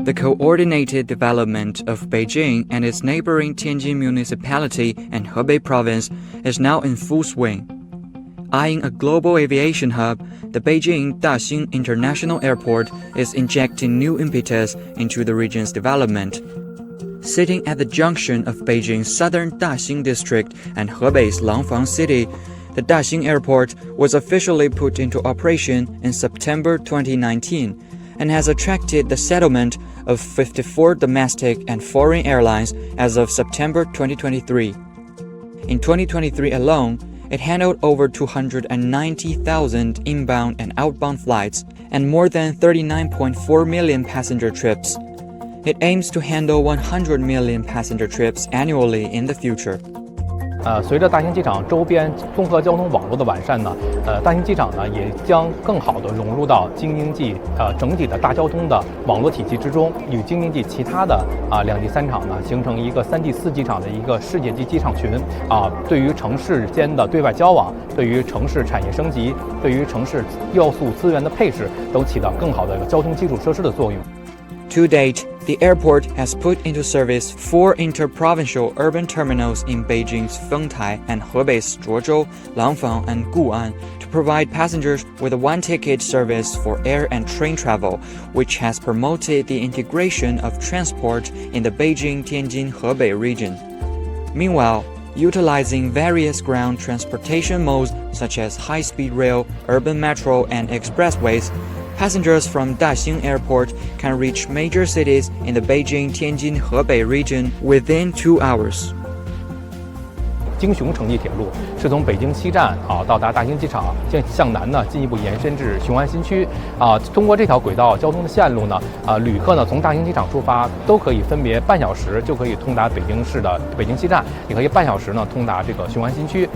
The coordinated development of Beijing and its neighboring Tianjin municipality and Hebei province is now in full swing. Eyeing a global aviation hub, the Beijing-Dashing International Airport is injecting new impetus into the region's development. Sitting at the junction of Beijing's southern Dashing district and Hebei's Langfang city, the Dashing Airport was officially put into operation in September 2019 and has attracted the settlement of 54 domestic and foreign airlines as of September 2023. In 2023 alone, it handled over 290,000 inbound and outbound flights and more than 39.4 million passenger trips. It aims to handle 100 million passenger trips annually in the future. 随着大兴机场周边综合交通网络的完善呢，大兴机场呢也将更好地融入到京津冀整体的大交通的网络体系之中，与京津冀其他的两地三厂呢形成一个3地4机场的一个世界级机场群对于城市间的对外交往，对于城市产业升级，对于城市要素资源的配置，都起到更好的交通基础设施的作用。To date, the airport has put into service 4 interprovincial urban terminals in Beijing's Fengtai and Hebei's Zhuozhou, Langfang, and Guan to provide passengers with a one-ticket service for air and train travel, which has promoted the integration of transport in the Beijing-Tianjin-Hebei region. Meanwhile, utilizing various ground transportation modes such as high-speed rail, urban metro, and expressways, passengers from Dashing Airport can reach major cities in the Beijing-Tianjin-Hebei region within 2 hours. 京雄城际铁路是从北京西站到达大兴机场，向南呢进一步延伸至雄安新区通过这条轨道交通的线路呢旅客呢从大兴机场出发都可以分别半小时就可以通达北京市的北京西站，也可以半小时呢通达这个雄安新区。